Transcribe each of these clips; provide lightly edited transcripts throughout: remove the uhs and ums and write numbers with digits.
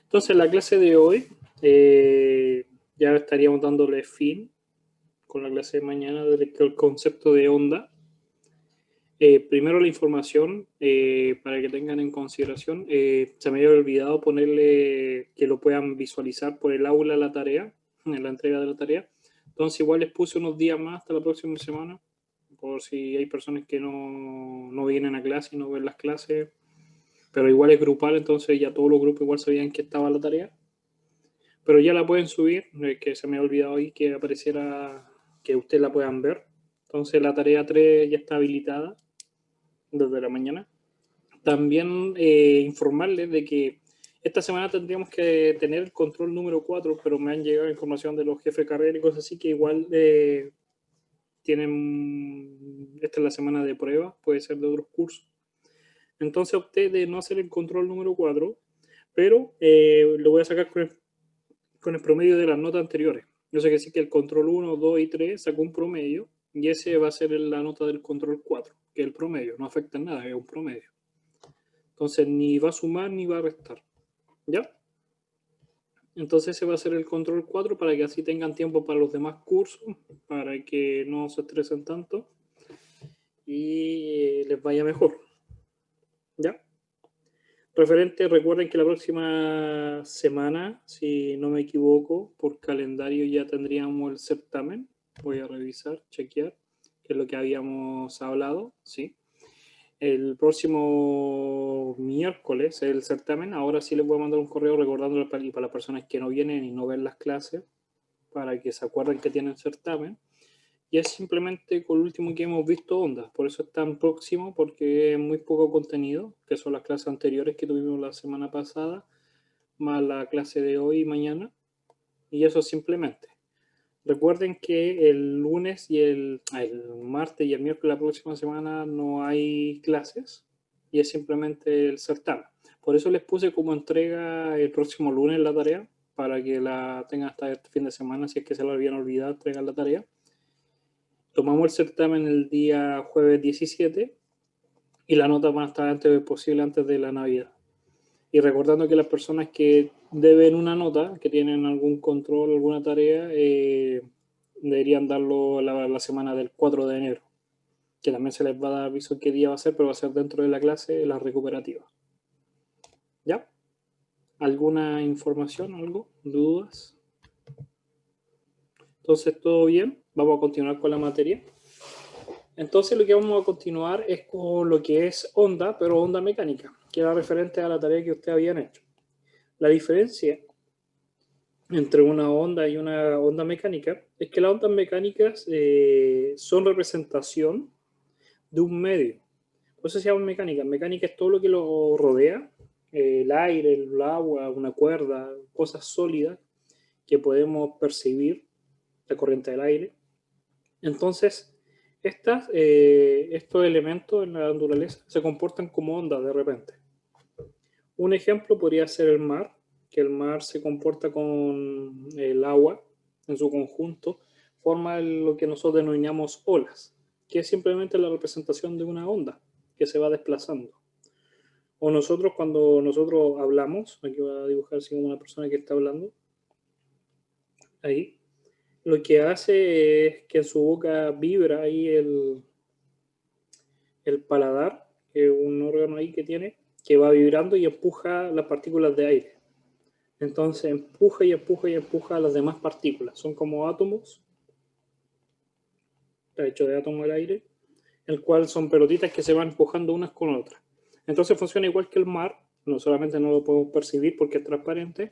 Entonces, la clase de hoy ya estaríamos dándole fin con la clase de mañana del concepto de onda. Primero la información para que tengan en consideración. Se me había olvidado ponerle que lo puedan visualizar por el aula la tarea, en la entrega de la tarea. Entonces igual les puse unos días más hasta la próxima semana, por si hay personas que no vienen a clase y no ven las clases, pero igual es grupal, entonces ya todos los grupos igual sabían que estaba la tarea. Pero ya la pueden subir, que se me ha olvidado ahí que apareciera, que ustedes la puedan ver. Entonces la tarea 3 ya está habilitada desde la mañana. También informarles de que esta semana tendríamos que tener el control número 4, pero me han llegado información de los jefes de carrera y cosas así que igual tienen, esta es la semana de prueba, puede ser de otros cursos. Entonces opté de no hacer el control número 4, pero lo voy a sacar con el promedio de las notas anteriores. Yo sé que sí que el control 1, 2 y 3 sacó un promedio y ese va a ser la nota del control 4, que es el promedio, no afecta en nada, es un promedio. Entonces ni va a sumar ni va a restar. ¿Ya? Entonces ese va a ser el control 4 para que así tengan tiempo para los demás cursos, para que no se estresen tanto y les vaya mejor. ¿Ya? Referente, recuerden que la próxima semana, si no me equivoco, por calendario ya tendríamos el certamen. Voy a revisar, chequear, que es lo que habíamos hablado, ¿sí? El próximo miércoles el certamen. Ahora sí les voy a mandar un correo recordándole para las personas que no vienen y no ven las clases, para que se acuerden que tienen certamen. Y es simplemente con lo último que hemos visto ondas, por eso es tan próximo, porque es muy poco contenido, que son las clases anteriores que tuvimos la semana pasada, más la clase de hoy y mañana, y eso simplemente. Recuerden que el lunes y el martes y el miércoles de la próxima semana no hay clases, y es simplemente el certamen. Por eso les puse como entrega el próximo lunes la tarea, para que la tengan hasta este fin de semana, si es que se la habían olvidado entregar la tarea. Tomamos el certamen el día jueves 17 y la nota va a estar antes posible, antes de la Navidad. Y recordando que las personas que deben una nota, que tienen algún control, alguna tarea, deberían darlo la semana del 4 de enero, que también se les va a dar aviso qué día va a ser, pero va a ser dentro de la clase, la recuperativa. ¿Ya? ¿Alguna información, algo? ¿Dudas? Entonces, ¿todo bien? Vamos a continuar con la materia. Entonces lo que vamos a continuar es con lo que es onda, pero onda mecánica, que era referente a la tarea que ustedes habían hecho. La diferencia entre una onda y una onda mecánica es que las ondas mecánicas son representación de un medio. Por eso se llama mecánica. Mecánica es todo lo que lo rodea, el aire, el agua, una cuerda, cosas sólidas que podemos percibir, la corriente del aire. Entonces, estos elementos en la naturaleza se comportan como ondas de repente. Un ejemplo podría ser el mar, que el mar se comporta con el agua en su conjunto, forma lo que nosotros denominamos olas, que es simplemente la representación de una onda que se va desplazando. O nosotros, cuando nosotros hablamos, aquí voy a dibujar así como una persona que está hablando, ahí, lo que hace es que en su boca vibra ahí el paladar, que es un órgano ahí que tiene, que va vibrando y empuja las partículas de aire. Entonces empuja y empuja y empuja a las demás partículas. Son como átomos, está hecho de átomos el aire, el cual son pelotitas que se van empujando unas con otras. Entonces funciona igual que el mar, no solamente no lo podemos percibir porque es transparente,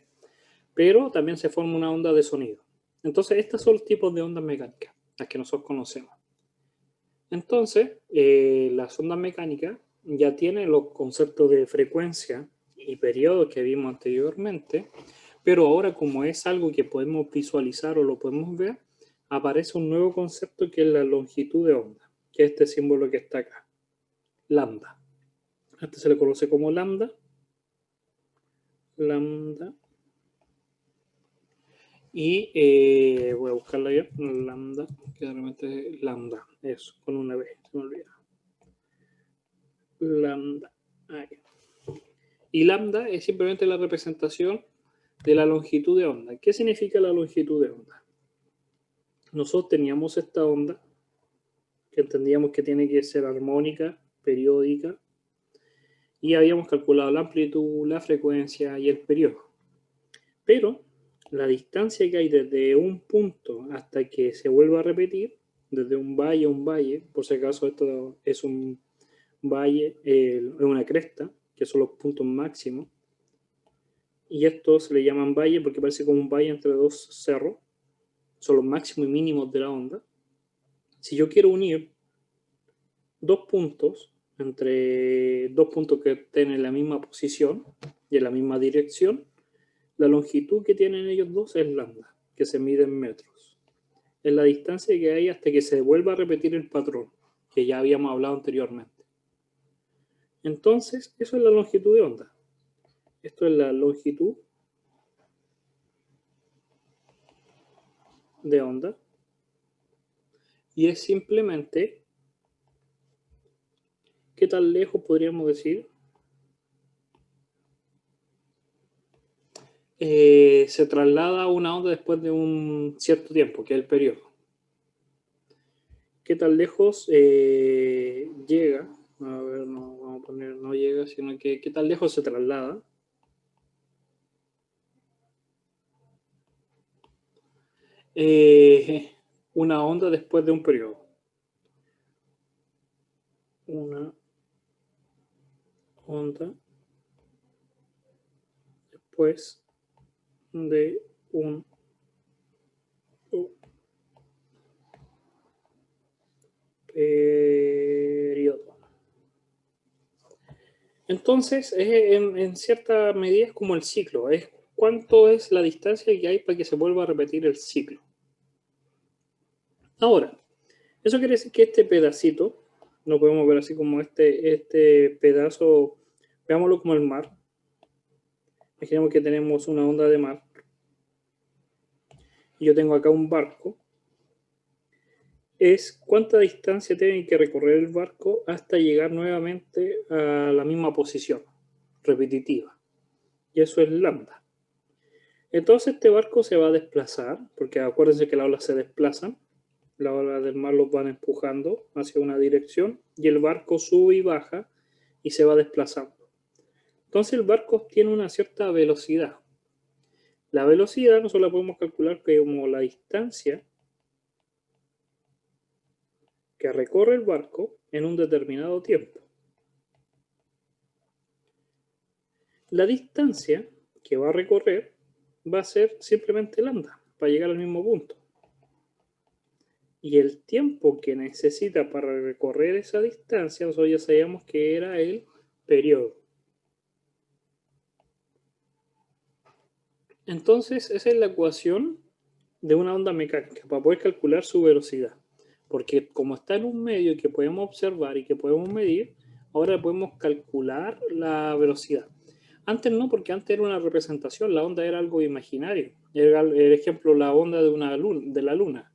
pero también se forma una onda de sonido. Entonces estos son los tipos de ondas mecánicas, las que nosotros conocemos. Entonces, las ondas mecánicas ya tienen los conceptos de frecuencia y periodo que vimos anteriormente, pero ahora como es algo que podemos visualizar o lo podemos ver, aparece un nuevo concepto que es la longitud de onda, que es este símbolo que está acá, lambda. Este se le conoce como lambda, lambda, y voy a buscarla ya, lambda, que realmente es lambda, eso, con una B, se me olvida. Lambda, ahí. Y lambda es simplemente la representación de la longitud de onda. ¿Qué significa la longitud de onda? Nosotros teníamos esta onda que entendíamos que tiene que ser armónica, periódica, y habíamos calculado la amplitud, la frecuencia y el periodo. Pero la distancia que hay desde un punto hasta que se vuelva a repetir, desde un valle a un valle, por si acaso esto es un valle, es una cresta, que son los puntos máximos, y estos se le llaman valle porque parece como un valle entre dos cerros, son los máximos y mínimos de la onda. Si yo quiero unir dos puntos, entre dos puntos que estén en la misma posición y en la misma dirección, la longitud que tienen ellos dos es lambda, que se mide en metros. Es la distancia que hay hasta que se vuelva a repetir el patrón, que ya habíamos hablado anteriormente. Entonces, eso es la longitud de onda. Esto es la longitud de onda. Y es simplemente qué tan lejos podríamos decir se traslada una onda después de un cierto tiempo, que es el periodo. ¿Qué tan lejos llega? A ver, no vamos a poner no llega, sino que qué tan lejos se traslada. Una onda después de un periodo. Una onda después de un periodo. Entonces, en cierta medida es como el ciclo, es cuánto es la distancia que hay para que se vuelva a repetir el ciclo. Ahora, eso quiere decir que este pedacito, lo podemos ver así como este pedazo, veámoslo como el mar. Imaginemos que tenemos una onda de mar y yo tengo acá un barco. Es cuánta distancia tiene que recorrer el barco hasta llegar nuevamente a la misma posición repetitiva. Y eso es lambda. Entonces este barco se va a desplazar, porque acuérdense que las olas se desplazan, las olas del mar los van empujando hacia una dirección y el barco sube y baja y se va desplazando. Entonces el barco tiene una cierta velocidad. La velocidad nosotros la podemos calcular como la distancia que recorre el barco en un determinado tiempo. La distancia que va a recorrer va a ser simplemente lambda para llegar al mismo punto. Y el tiempo que necesita para recorrer esa distancia, nosotros ya sabíamos que era el periodo. Entonces, esa es la ecuación de una onda mecánica para poder calcular su velocidad. Porque como está en un medio que podemos observar y que podemos medir, ahora podemos calcular la velocidad. Antes no, porque antes era una representación, la onda era algo imaginario. Era el ejemplo, la onda de la luna.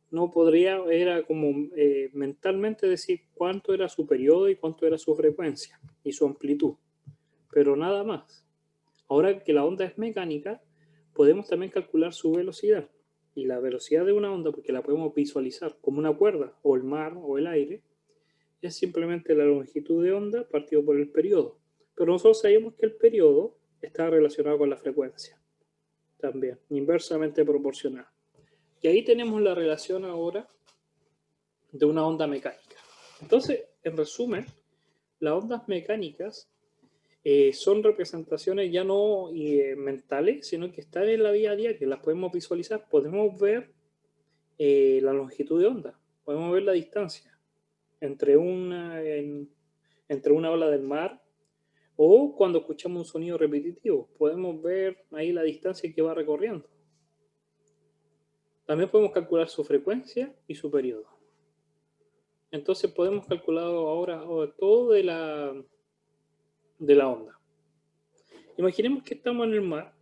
No podría, era como mentalmente decir cuánto era su periodo y cuánto era su frecuencia y su amplitud, pero nada más. Ahora que la onda es mecánica, podemos también calcular su velocidad. Y la velocidad de una onda, porque la podemos visualizar como una cuerda, o el mar, o el aire, es simplemente la longitud de onda partido por el periodo. Pero nosotros sabemos que el periodo está relacionado con la frecuencia, también, inversamente proporcional. Y ahí tenemos la relación ahora de una onda mecánica. Entonces, en resumen, las ondas mecánicas son representaciones ya no mentales, sino que están en la vida diaria, las podemos visualizar, podemos ver la longitud de onda, podemos ver la distancia entre entre una ola del mar o cuando escuchamos un sonido repetitivo, podemos ver ahí la distancia que va recorriendo. También podemos calcular su frecuencia y su periodo. Entonces podemos calcular ahora todo de la onda. Imaginemos que estamos en el mar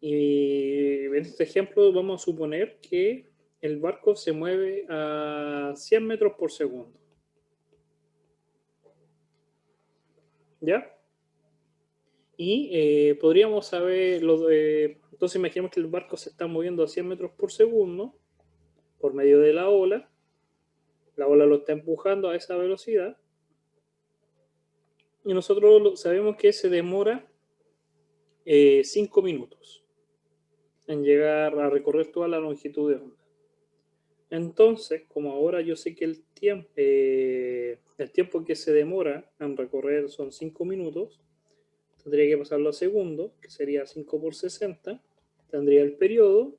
y en este ejemplo vamos a suponer que el barco se mueve a 100 metros por segundo. ¿Ya? Y podríamos saber, entonces imaginemos que el barco se está moviendo a 100 metros por segundo por medio de la ola lo está empujando a esa velocidad, y nosotros sabemos que se demora 5 minutos en llegar a recorrer toda la longitud de onda. Entonces, como ahora yo sé que el tiempo que se demora en recorrer son 5 minutos, tendría que pasarlo a segundos, que sería 5 por 60, tendría el periodo,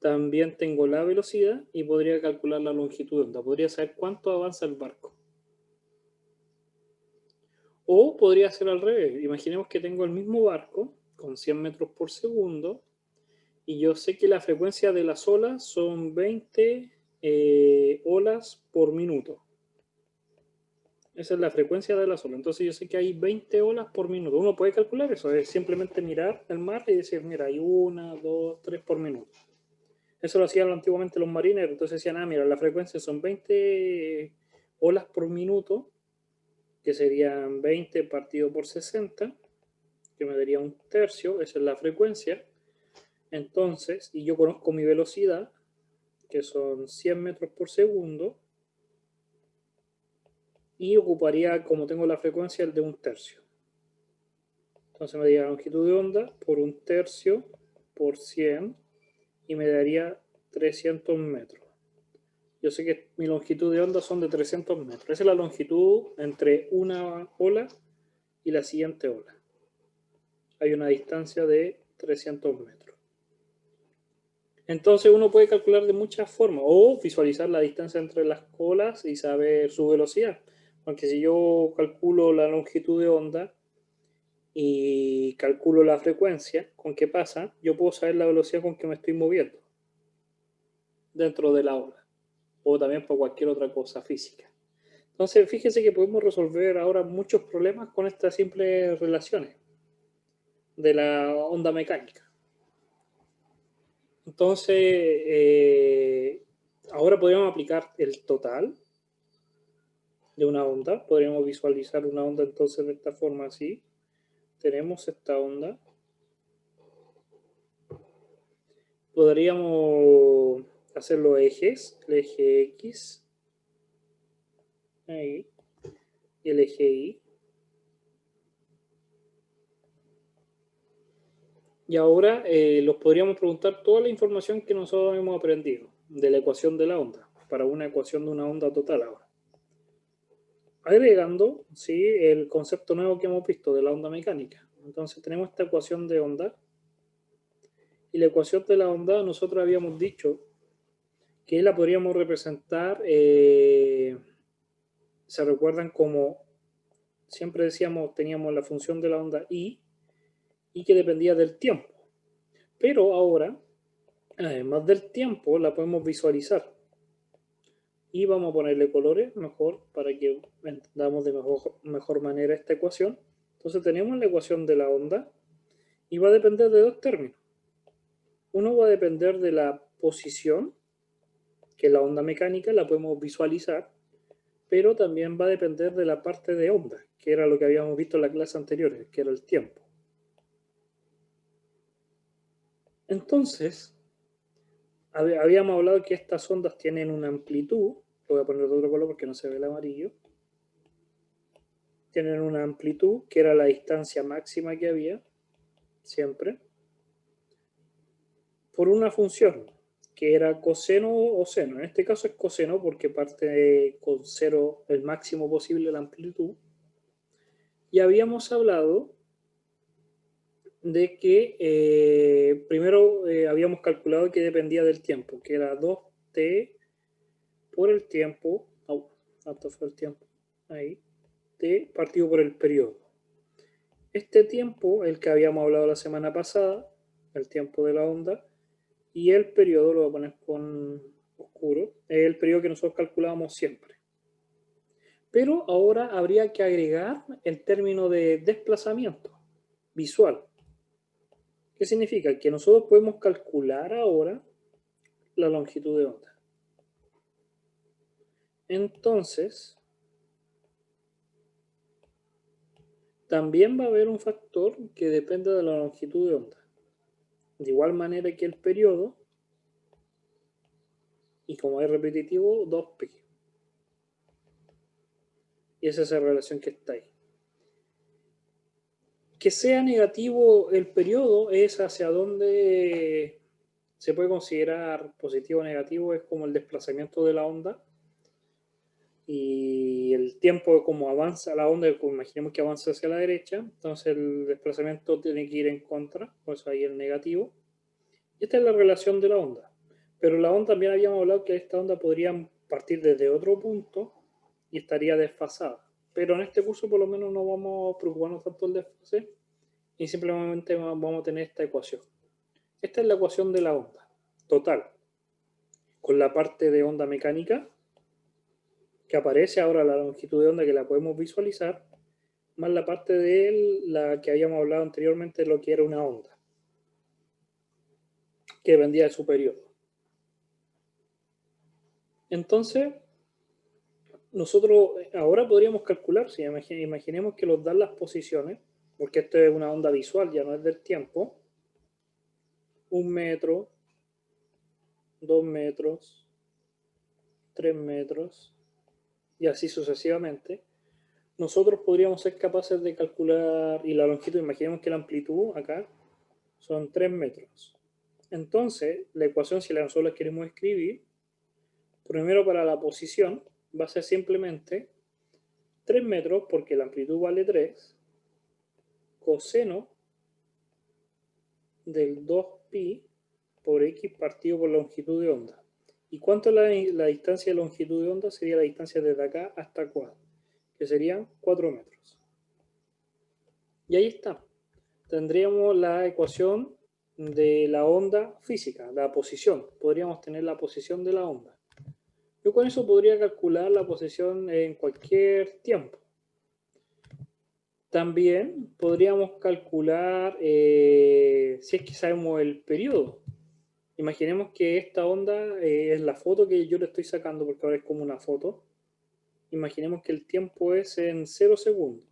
también tengo la velocidad y podría calcular la longitud de onda, podría saber cuánto avanza el barco. O podría ser al revés, imaginemos que tengo el mismo barco con 100 metros por segundo y yo sé que la frecuencia de las olas son 20 olas por minuto. Esa es la frecuencia de las olas. Entonces yo sé que hay 20 olas por minuto. Uno puede calcular eso, es simplemente mirar el mar y decir, mira, hay 1, 2, 3 por minuto. Eso lo hacían antiguamente los marineros. Entonces decían, mira, la frecuencia son 20 olas por minuto, que serían 20 partido por 60, que me daría un tercio, esa es la frecuencia. Entonces, y yo conozco mi velocidad, que son 100 metros por segundo, y ocuparía, como tengo la frecuencia, el de un tercio. Entonces me daría la longitud de onda por un tercio por 100 y me daría 300 metros. Yo sé que mi longitud de onda son de 300 metros. Esa es la longitud entre una ola y la siguiente ola. Hay una distancia de 300 metros. Entonces uno puede calcular de muchas formas o visualizar la distancia entre las olas y saber su velocidad. Porque si yo calculo la longitud de onda y calculo la frecuencia con que pasa, yo puedo saber la velocidad con que me estoy moviendo dentro de la ola o también por cualquier otra cosa física. Entonces, fíjense que podemos resolver ahora muchos problemas con estas simples relaciones de la onda mecánica. Entonces, ahora podríamos aplicar el total de una onda. Podríamos visualizar una onda entonces de esta forma así. Tenemos esta onda. Podríamos hacer los ejes, el eje X, ahí, y el eje Y. Y ahora los podríamos preguntar toda la información que nosotros hemos aprendido de la ecuación de la onda, para una ecuación de una onda total ahora. Agregando, ¿sí?, el concepto nuevo que hemos visto de la onda mecánica. Entonces tenemos esta ecuación de onda. Y la ecuación de la onda nosotros habíamos dicho que la podríamos representar, se recuerdan como, siempre decíamos, teníamos la función de la onda y que dependía del tiempo. Pero ahora, además del tiempo, la podemos visualizar. Y vamos a ponerle colores mejor para que entendamos de mejor manera esta ecuación. Entonces tenemos la ecuación de la onda y va a depender de dos términos. Uno va a depender de la posición, que la onda mecánica la podemos visualizar, pero también va a depender de la parte de onda, que era lo que habíamos visto en la clase anterior, que era el tiempo. Entonces, habíamos hablado que estas ondas tienen una amplitud, lo voy a poner de otro color porque no se ve el amarillo, tienen una amplitud que era la distancia máxima que había, siempre, por una función, que era coseno o seno. En este caso es coseno porque parte con cero el máximo posible la amplitud. Y habíamos hablado de que primero habíamos calculado que dependía del tiempo, que era 2t por el tiempo, ¿cuánto fue el tiempo? Ahí, t partido por el periodo. Este tiempo, el que habíamos hablado la semana pasada, el tiempo de la onda, y el periodo, lo voy a poner con oscuro, es el periodo que nosotros calculábamos siempre. Pero ahora habría que agregar el término de desplazamiento visual. ¿Qué significa? Que nosotros podemos calcular ahora la longitud de onda. Entonces, También va a haber un factor que depende de la longitud de onda. De igual manera que el periodo, y como es repetitivo, 2pi. Y esa es la relación que está ahí. Que sea negativo el periodo es hacia donde se puede considerar positivo o negativo, es como el desplazamiento de la onda. Y el tiempo como avanza la onda, como imaginemos que avanza hacia la derecha, entonces el desplazamiento tiene que ir en contra, por eso ahí el negativo. Y esta es la relación de la onda. Pero la onda también habíamos hablado que esta onda podría partir desde otro punto y estaría desfasada. Pero en este curso por lo menos no vamos a preocuparnos tanto del desfase y simplemente vamos a tener esta ecuación. Esta es la ecuación de la onda total, con la parte de onda mecánica que aparece ahora, la longitud de onda que la podemos visualizar, más la parte de la que habíamos hablado anteriormente de lo que era una onda, que dependía de su periodo. Entonces, nosotros ahora podríamos calcular, si imaginemos que nos dan las posiciones, porque esto es una onda visual, ya no es del tiempo, 1 metro, 2 metros, 3 metros, y así sucesivamente. Nosotros podríamos ser capaces de calcular, y la longitud, imaginemos que la amplitud acá son 3 metros. Entonces, la ecuación, si nosotros la queremos escribir, primero para la posición, va a ser simplemente 3 metros, porque la amplitud vale 3, coseno del 2pi por x partido por la longitud de onda. ¿Y cuánto es la distancia de longitud de onda? Sería la distancia desde acá hasta acá, que serían 4 metros. Y ahí está. Tendríamos la ecuación de la onda física, la posición. Podríamos tener la posición de la onda. Yo con eso podría calcular la posición en cualquier tiempo. También podríamos calcular, si es que sabemos el periodo. Imaginemos que esta onda es la foto que yo le estoy sacando, porque ahora es como una foto. Imaginemos que el tiempo es en 0 segundos.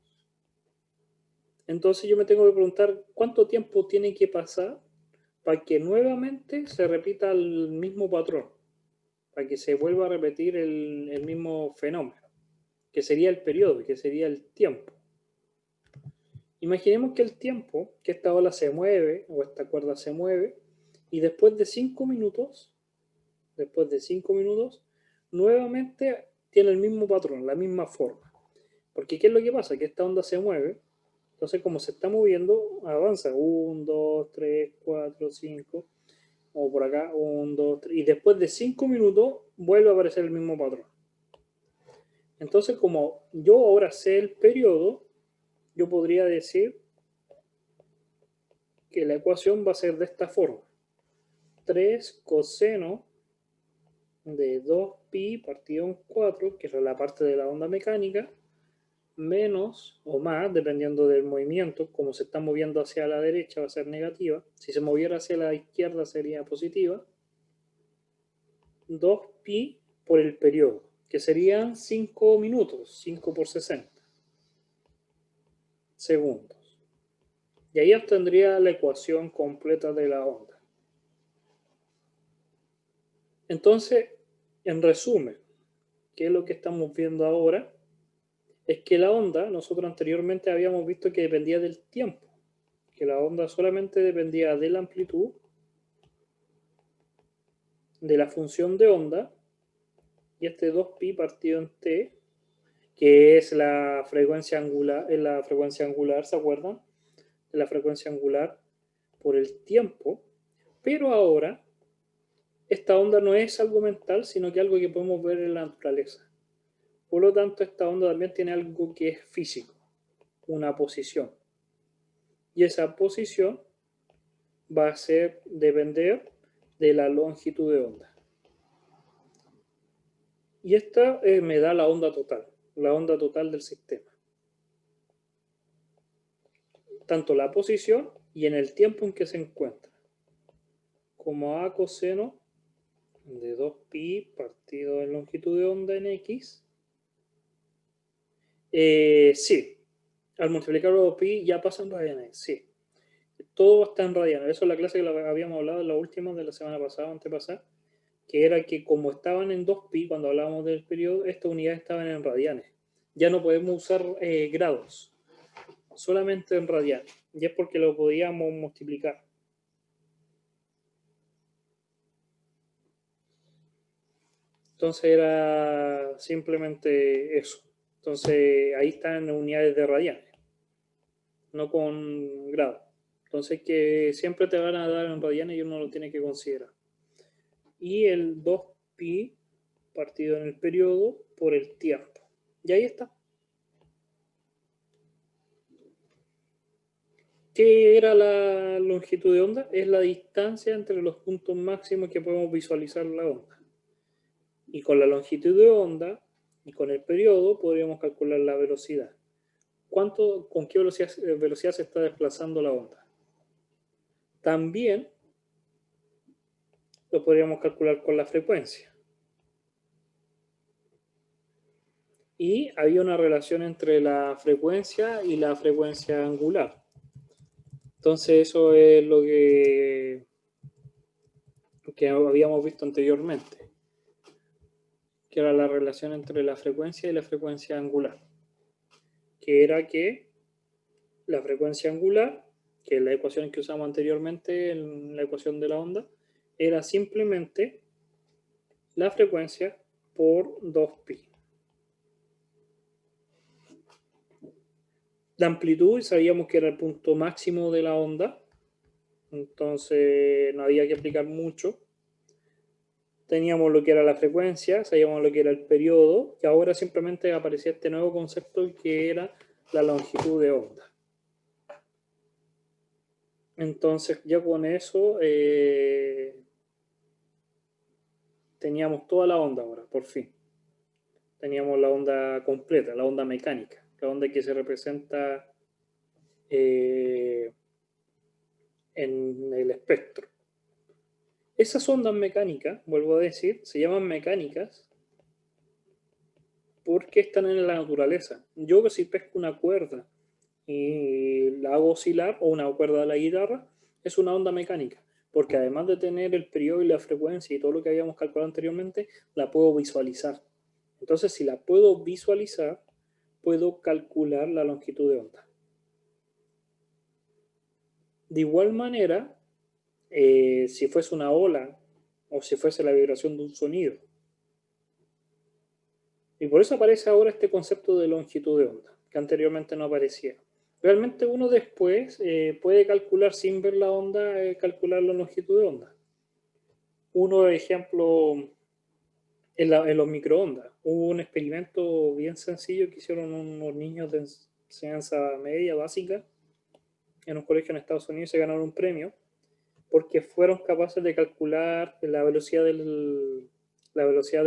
Entonces yo me tengo que preguntar cuánto tiempo tiene que pasar para que nuevamente se repita el mismo patrón, para que se vuelva a repetir el mismo fenómeno, que sería el periodo, que sería el tiempo. Imaginemos que el tiempo, que esta ola se mueve, o esta cuerda se mueve, y después de 5 minutos, nuevamente tiene el mismo patrón, la misma forma. Porque ¿qué es lo que pasa? Que esta onda se mueve, entonces como se está moviendo, avanza 1, 2, 3, 4, 5, o por acá, 1, 2, 3, y después de 5 minutos vuelve a aparecer el mismo patrón. Entonces como yo ahora sé el periodo, yo podría decir que la ecuación va a ser de esta forma. 3 coseno de 2pi partido en 4, que es la parte de la onda mecánica, menos o más, dependiendo del movimiento, como se está moviendo hacia la derecha va a ser negativa, si se moviera hacia la izquierda sería positiva, 2pi por el periodo, que serían 5 minutos, 5 por 60 segundos. Y ahí obtendría la ecuación completa de la onda. Entonces, en resumen, ¿qué es lo que estamos viendo ahora? Es que la onda, nosotros anteriormente habíamos visto que dependía del tiempo, que la onda solamente dependía de la amplitud, de la función de onda, y este 2pi partido en t, que es la frecuencia angular, ¿se acuerdan? De la frecuencia angular por el tiempo, pero ahora esta onda no es algo mental, sino que algo que podemos ver en la naturaleza. Por lo tanto, esta onda también tiene algo que es físico, una posición. Y esa posición va a depender de la longitud de onda. Y esta me da la onda total del sistema. Tanto la posición y en el tiempo en que se encuentra. Como a coseno de 2pi partido en longitud de onda en x. Sí, Al multiplicarlo por pi ya pasa en radianes, sí. Todo está en radianes. Eso es la clase que habíamos hablado en la última de la semana pasada, antepasada, que era que como estaban en 2pi, cuando hablábamos del periodo, estas unidades estaban en radianes. Ya no podemos usar grados, solamente en radianes. Y es porque lo podíamos multiplicar. Entonces era simplemente eso. Entonces ahí están unidades de radianes, no con grados. Entonces que siempre te van a dar en radianes y uno lo tiene que considerar. Y el 2pi partido en el periodo por el tiempo. Y ahí está. ¿Qué era la longitud de onda? Es la distancia entre los puntos máximos que podemos visualizar la onda. Y con la longitud de onda y con el periodo podríamos calcular la velocidad. ¿Con qué velocidad se está desplazando la onda? También lo podríamos calcular con la frecuencia. Y había una relación entre la frecuencia y la frecuencia angular. Entonces eso es lo que habíamos visto anteriormente, que era la relación entre la frecuencia y la frecuencia angular, que era que la frecuencia angular, que es la ecuación que usamos anteriormente en la ecuación de la onda, era simplemente la frecuencia por 2pi. La amplitud sabíamos que era el punto máximo de la onda, entonces no había que explicar mucho. Teníamos lo que era la frecuencia, sabíamos lo que era el periodo, y ahora simplemente aparecía este nuevo concepto que era la longitud de onda. Entonces ya con eso teníamos toda la onda ahora, por fin. Teníamos la onda completa, la onda mecánica, la onda que se representa en el espectro. Esas ondas mecánicas, vuelvo a decir, se llaman mecánicas porque están en la naturaleza. Yo si pesco una cuerda y la hago oscilar, o una cuerda de la guitarra, es una onda mecánica, porque además de tener el periodo y la frecuencia y todo lo que habíamos calculado anteriormente, la puedo visualizar. Entonces, si la puedo visualizar, puedo calcular la longitud de onda. De igual manera, si fuese una ola o si fuese la vibración de un sonido. Y por eso aparece ahora este concepto de longitud de onda, que anteriormente no aparecía. Realmente uno después puede calcular sin ver la onda, calcular la longitud de onda. Uno, ejemplo, en los microondas. Hubo un experimento bien sencillo que hicieron unos niños de enseñanza media básica en un colegio en Estados Unidos y se ganaron un premio porque fueron capaces de calcular la velocidad de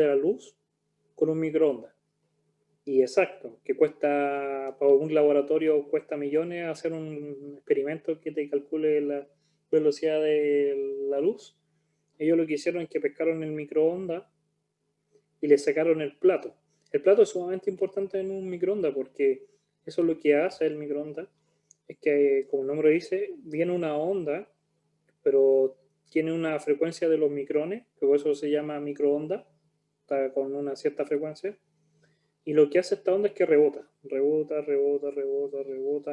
la luz con un microondas. Y exacto, que cuesta, para un laboratorio cuesta millones hacer un experimento que te calcule la velocidad de la luz. Ellos lo que hicieron es que pescaron el microondas y le sacaron el plato. El plato es sumamente importante en un microondas porque eso es lo que hace el microondas, es que, como el nombre dice, viene una onda, pero tiene una frecuencia de los micrones, que por eso se llama microondas, está con una cierta frecuencia. Y lo que hace esta onda es que rebota,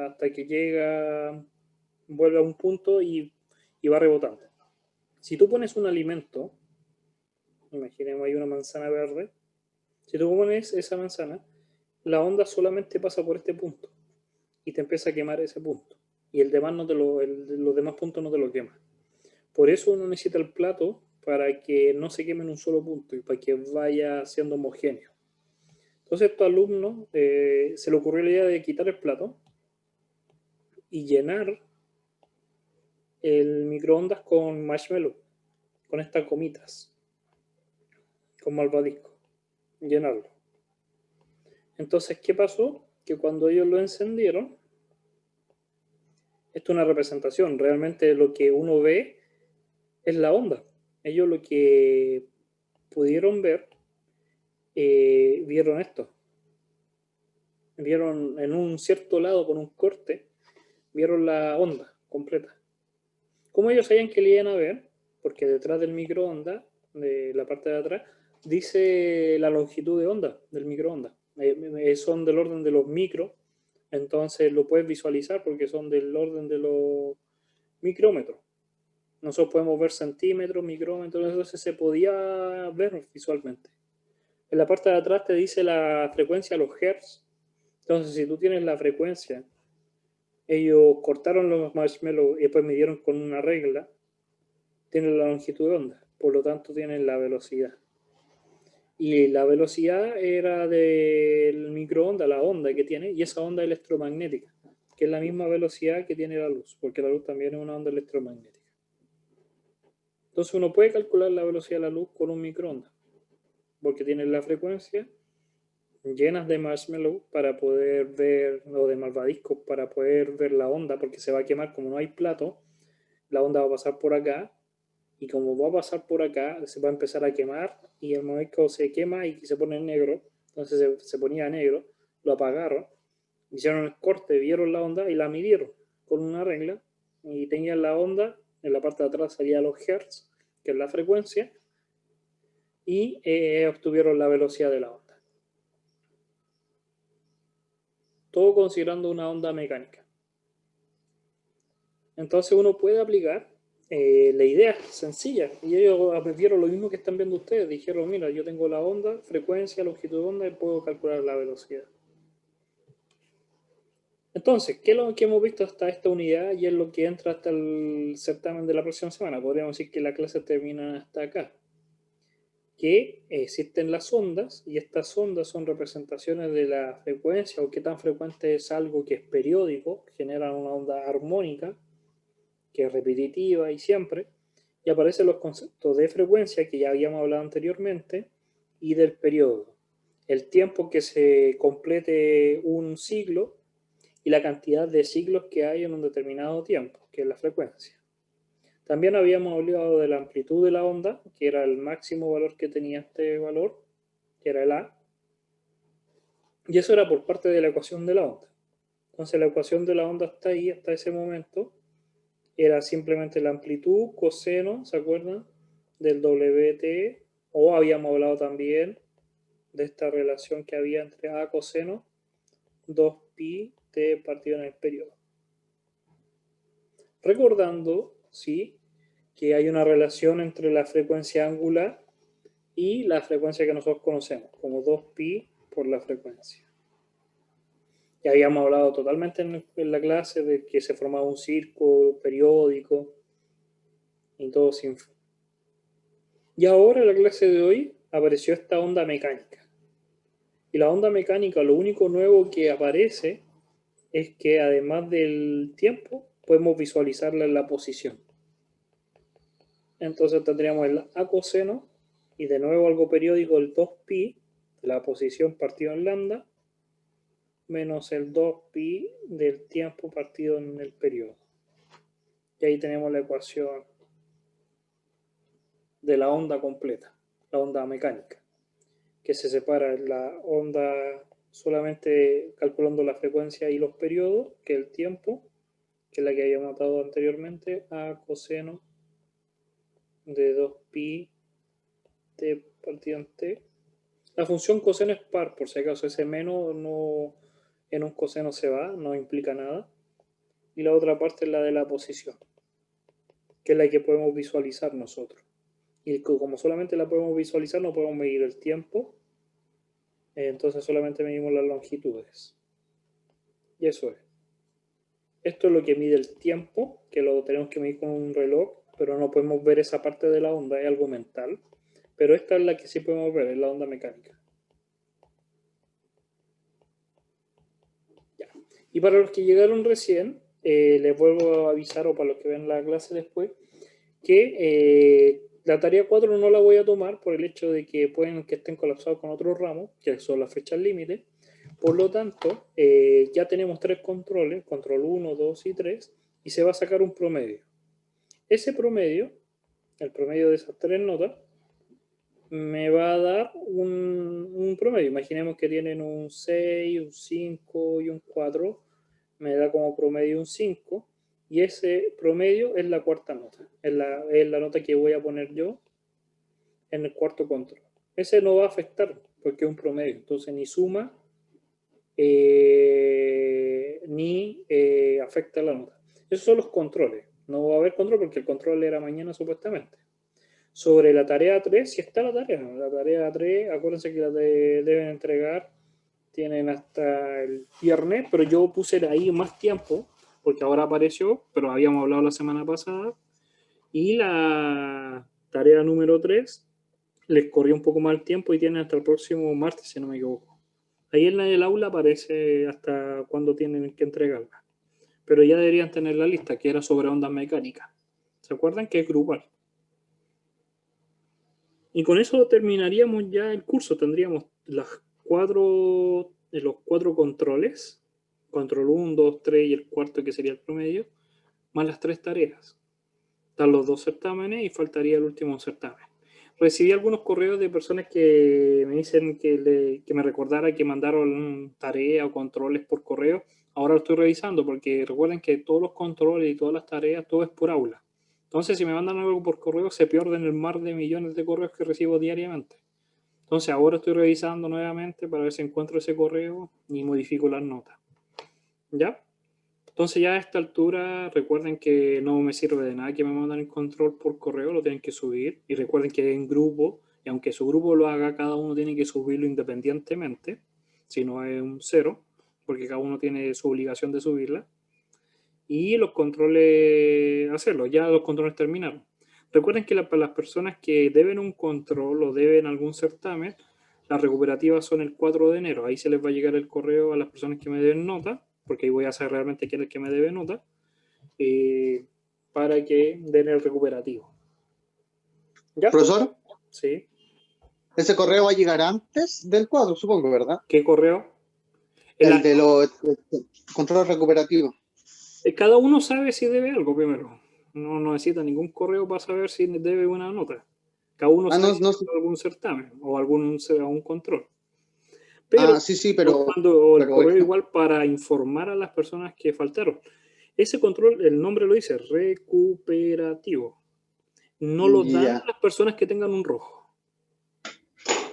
hasta que llega, vuelve a un punto y va rebotando. Si tú pones un alimento, imaginemos hay una manzana verde, si tú pones esa manzana, la onda solamente pasa por este punto y te empieza a quemar ese punto. Y los demás puntos no te lo queman. Por eso uno necesita el plato para que no se queme en un solo punto y para que vaya siendo homogéneo. Entonces a estos alumnos se le ocurrió la idea de quitar el plato y llenar el microondas con marshmallow, con estas gomitas, con malvadisco, llenarlo. Entonces, ¿qué pasó? Que cuando ellos lo encendieron, esto es una representación, realmente lo que uno ve es la onda. Ellos lo que pudieron ver, vieron esto. vieron en un cierto lado con un corte, vieron la onda completa. ¿Cómo ellos sabían que le iban a ver? Porque detrás del microondas, de la parte de atrás, dice la longitud de onda del microondas. Son del orden de los micros, entonces lo puedes visualizar porque son del orden de los micrómetros. Nosotros podemos ver centímetros, micrómetros, entonces se podía ver visualmente. En la parte de atrás te dice la frecuencia, los hertz. Entonces, si tú tienes la frecuencia, ellos cortaron los marshmallows y después midieron con una regla, tienen la longitud de onda, por lo tanto tienen la velocidad. Y la velocidad era del microondas, la onda que tiene, y esa onda electromagnética, que es la misma velocidad que tiene la luz, porque la luz también es una onda electromagnética. Entonces uno puede calcular la velocidad de la luz con un microondas, porque tiene la frecuencia llenas de marshmallow para poder ver, o de malvadiscos para poder ver la onda, porque se va a quemar, como no hay plato, la onda va a pasar por acá, y como va a pasar por acá, se va a empezar a quemar, y el momento se quema y se pone negro, entonces se ponía negro, lo apagaron, hicieron el corte, vieron la onda y la midieron con una regla, y tenían la onda, en la parte de atrás salía los hertz, que es la frecuencia, y obtuvieron la velocidad de la onda. Todo considerando una onda mecánica. Entonces uno puede aplicar, la idea es sencilla, y ellos vieron lo mismo que están viendo ustedes, dijeron, mira, yo tengo la onda, frecuencia, longitud de onda, y puedo calcular la velocidad. Entonces, ¿qué es lo que hemos visto hasta esta unidad y es lo que entra hasta el certamen de la próxima semana? Podríamos decir que la clase termina hasta acá. Que existen las ondas, y estas ondas son representaciones de la frecuencia o qué tan frecuente es algo que es periódico, generan una onda armónica, que es repetitiva y siempre, y aparecen los conceptos de frecuencia que ya habíamos hablado anteriormente y del periodo, el tiempo que se complete un ciclo y la cantidad de ciclos que hay en un determinado tiempo, que es la frecuencia. También habíamos hablado de la amplitud de la onda, que era el máximo valor que tenía este valor, que era el A, y eso era por parte de la ecuación de la onda. Entonces la ecuación de la onda hasta ahí, hasta ese momento, era simplemente la amplitud, coseno, ¿se acuerdan? Del WT, o habíamos hablado también de esta relación que había entre A coseno, 2pi t partido en el periodo. Recordando, sí, que hay una relación entre la frecuencia angular y la frecuencia que nosotros conocemos, como 2pi por la frecuencia. Ya habíamos hablado totalmente en la clase de que se formaba un círculo periódico y todo sin fin. Y ahora en la clase de hoy apareció esta onda mecánica. Y la onda mecánica, lo único nuevo que aparece es que además del tiempo, podemos visualizarla en la posición. Entonces tendríamos el A coseno y de nuevo algo periódico, el 2pi de la posición partido en lambda menos el 2pi del tiempo partido en el periodo. Y ahí tenemos la ecuación de la onda completa, la onda mecánica, que se separa en la onda solamente calculando la frecuencia y los periodos, que es el tiempo, que es la que habíamos notado anteriormente, a coseno de 2pi t partido en t. La función coseno es par, por si acaso, ese menos no, en un coseno se va, no implica nada. Y la otra parte es la de la posición, que es la que podemos visualizar nosotros. Y como solamente la podemos visualizar, no podemos medir el tiempo, entonces solamente medimos las longitudes. Y eso es. Esto es lo que mide el tiempo, que lo tenemos que medir con un reloj, pero no podemos ver esa parte de la onda, es algo mental. Pero esta es la que sí podemos ver, es la onda mecánica. Ya. Y para los que llegaron recién, les vuelvo a avisar, o para los que ven la clase después, que la tarea 4 no la voy a tomar por el hecho de que pueden que estén colapsados con otros ramos, que son las fechas límite. Por lo tanto, ya tenemos 3 controles, control 1, 2 y 3, y se va a sacar un promedio. Ese promedio, el promedio de esas 3 notas, me va a dar un promedio. Imaginemos que tienen un 6, un 5 y un 4. Me da como promedio un 5. Y ese promedio es la cuarta nota. Es la nota que voy a poner yo en el cuarto control. Ese no va a afectar porque es un promedio. Entonces ni suma ni afecta la nota. Esos son los controles. No va a haber control porque el control era mañana supuestamente. Sobre la tarea 3, si está la tarea. La tarea 3, acuérdense que la deben entregar, tienen hasta el viernes, pero yo puse ahí más tiempo, porque ahora apareció, pero habíamos hablado la semana pasada, y la tarea número 3 les corrió un poco más el tiempo y tienen hasta el próximo martes, si no me equivoco. Ahí en el aula aparece hasta cuándo tienen que entregarla. Pero ya deberían tener la lista, que era sobre ondas mecánicas. ¿Se acuerdan que es grupal? Y con eso terminaríamos ya el curso. Tendríamos los cuatro controles. Control 1, 2, 3 y el cuarto que sería el promedio. Más las 3 tareas. Están los 2 certámenes y faltaría el último certamen. Recibí algunos correos de personas que me dicen que me recordara que mandaron tareas o controles por correo. Ahora lo estoy revisando porque recuerden que todos los controles y todas las tareas, todo es por aula. Entonces, si me mandan algo por correo, se pierden el mar de millones de correos que recibo diariamente. Entonces, ahora estoy revisando nuevamente para ver si encuentro ese correo y modifico las notas. ¿Ya? Entonces, ya a esta altura, recuerden que no me sirve de nada que me manden el control por correo, lo tienen que subir. Y recuerden que es en grupo, y aunque su grupo lo haga, cada uno tiene que subirlo independientemente, si no es un 0, porque cada uno tiene su obligación de subirla. Y los controles, hacerlo. Ya los controles terminaron. Recuerden que para las personas que deben un control o deben algún certamen, las recuperativas son el 4 de enero. Ahí se les va a llegar el correo a las personas que me deben nota, porque ahí voy a saber realmente quién es el que me debe nota, para que den el recuperativo. ¿Ya? Profesor, Sí. ese correo va a llegar antes del cuadro, supongo, ¿verdad? ¿Qué correo? El de los controles recuperativos. Cada uno sabe si debe algo primero. No necesita ningún correo para saber si debe una nota. Cada uno sabe si debe algún certamen o algún control. Pero sí, pero el correo igual para informar a las personas que faltaron. Ese control, el nombre lo dice, recuperativo. No lo dan a las personas que tengan un rojo.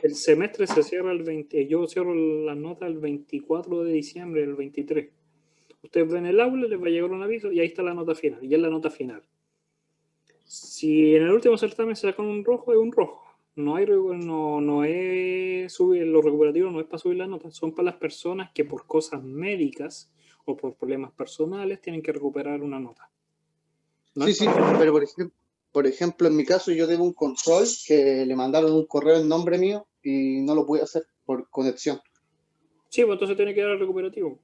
El semestre se cierra el 20, yo cierro las notas el 24 de diciembre, el 23. Ustedes ven el aula, les va a llegar un aviso y ahí está la nota final, y es la nota final. Si en el último certamen se sacan un rojo, es un rojo. No es subir los recuperativos, no es para subir las notas, son para las personas que por cosas médicas o por problemas personales tienen que recuperar una nota. ¿No? Sí, pero por ejemplo, en mi caso yo debo un control que le mandaron un correo en nombre mío y no lo pude hacer por conexión. Sí, pues entonces tiene que dar el recuperativo.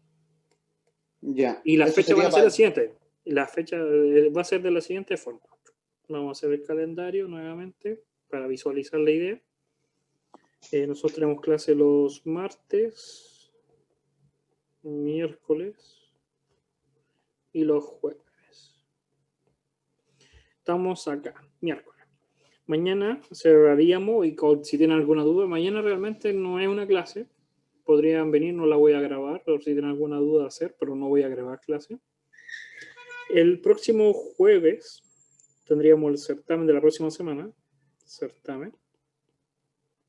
Ya. Y la fecha van a ser la siguiente. La fecha va a ser de la siguiente forma. Vamos a hacer el calendario nuevamente para visualizar la idea. Nosotros tenemos clase los martes, miércoles y los jueves. Estamos acá, miércoles. Mañana cerraríamos y si tienen alguna duda, mañana realmente no es una clase. Podrían venir, no la voy a grabar, o si tienen alguna duda hacer, pero no voy a grabar clase. El próximo jueves tendríamos el certamen de la próxima semana. Certamen.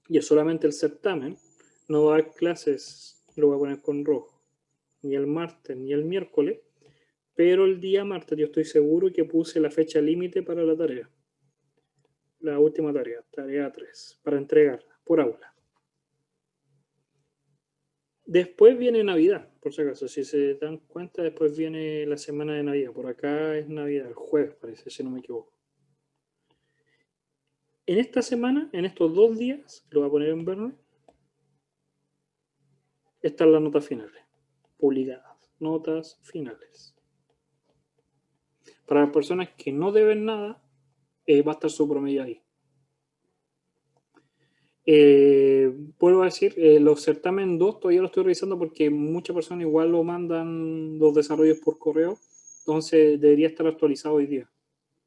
Y es solamente el certamen. No va a haber clases, lo voy a poner con rojo. Ni el martes ni el miércoles. Pero el día martes yo estoy seguro que puse la fecha límite para la tarea. La última tarea, tarea 3, para entregarla por aula. Después viene Navidad, por si acaso. Si se dan cuenta, después viene la semana de Navidad. Por acá es Navidad, el jueves parece, si no me equivoco. En esta semana, en estos 2 días, lo voy a poner en verde, están las notas finales, publicadas. Notas finales. Para las personas que no deben nada, va a estar su promedio ahí. Vuelvo a decir, los certámenes 2 todavía lo estoy revisando porque muchas personas igual lo mandan los desarrollos por correo, entonces debería estar actualizado hoy día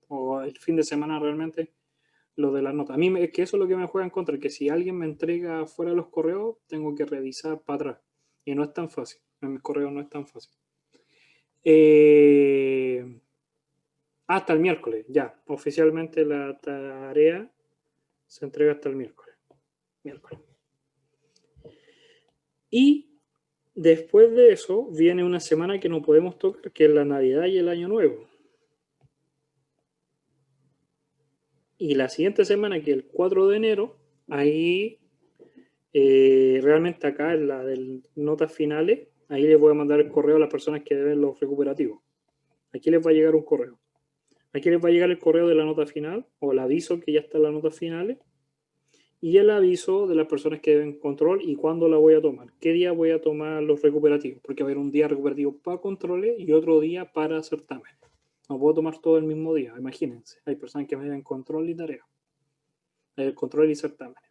o el fin de semana realmente lo de las notas. A mí es que eso es lo que me juega en contra, que si alguien me entrega fuera los correos, tengo que revisar para atrás. Y no es tan fácil. En mis correos no es tan fácil. Hasta el miércoles, ya. Oficialmente la tarea se entrega hasta el miércoles. Y después de eso viene una semana que no podemos tocar, que es la Navidad y el Año Nuevo. Y la siguiente semana, que es el 4 de enero, ahí realmente acá en la de notas finales, ahí les voy a mandar el correo a las personas que deben los recuperativos. Aquí les va a llegar un correo. Aquí les va a llegar el correo de la nota final, o el aviso que ya está en las notas finales, y el aviso de las personas que deben control y cuándo la voy a tomar. ¿Qué día voy a tomar los recuperativos? Porque va a haber un día recuperativo para controles y otro día para certámenes. No puedo tomar todo el mismo día, imagínense. Hay personas que me deben control y tarea. Control y certámenes.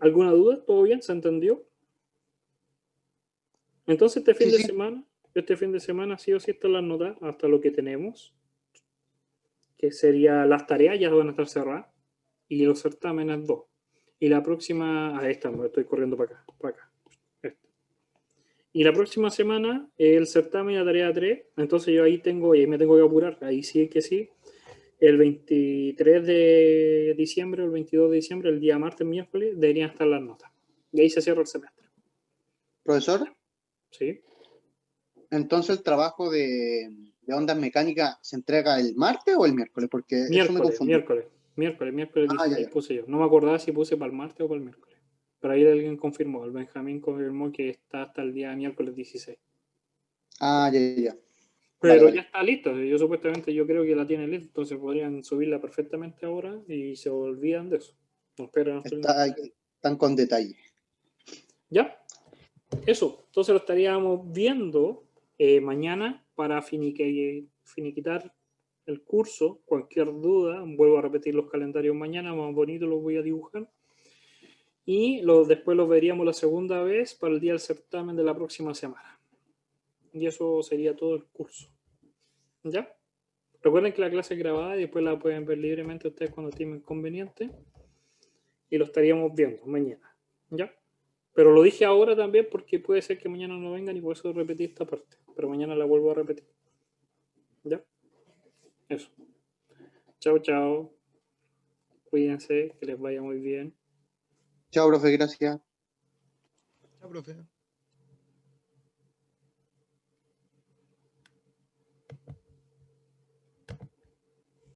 ¿Alguna duda? ¿Todo bien? ¿Se entendió? Entonces este fin de semana sí o sí están las notas hasta lo que tenemos, que sería las tareas ya van a estar cerradas y los certámenes 2. Y la próxima, ahí estamos, estoy corriendo para acá. Y la próxima semana el certamen y la tarea 3, entonces yo ahí me tengo que apurar, ahí sí que sí. El 23 de diciembre o el 22 de diciembre, el día martes, miércoles, deberían estar las notas. Y ahí se cierra el semestre. Profesor, ¿Sí? entonces el trabajo de ondas mecánicas se entrega el martes o el miércoles, porque eso me confundió. Miércoles Ah, ya, 16 ya. puse yo. No me acordaba si puse para el martes o para el miércoles. Pero ahí alguien confirmó, el Benjamín confirmó que está hasta el día miércoles 16. Ah, ya, ya, ya. Vale, Pero ya vale. está listo. Yo creo que la tienen lista, entonces podrían subirla perfectamente ahora y se olvidan de eso. No esperan hasta el Está miércoles. ahí, tan con detalle. ¿Ya? Eso. Entonces lo estaríamos viendo mañana para finiquitar el curso. Cualquier duda, vuelvo a repetir los calendarios mañana, más bonito los voy a dibujar. Y después los veríamos la segunda vez para el día del certamen de la próxima semana. Y eso sería todo el curso. ¿Ya? Recuerden que la clase es grabada y después la pueden ver libremente ustedes cuando estimen conveniente. Y lo estaríamos viendo mañana. ¿Ya? Pero lo dije ahora también porque puede ser que mañana no vengan y por eso repetí esta parte. Pero mañana la vuelvo a repetir. ¿Ya? Eso. Chao, chao. Cuídense, que les vaya muy bien. Chao, profe, gracias. Chao, profe.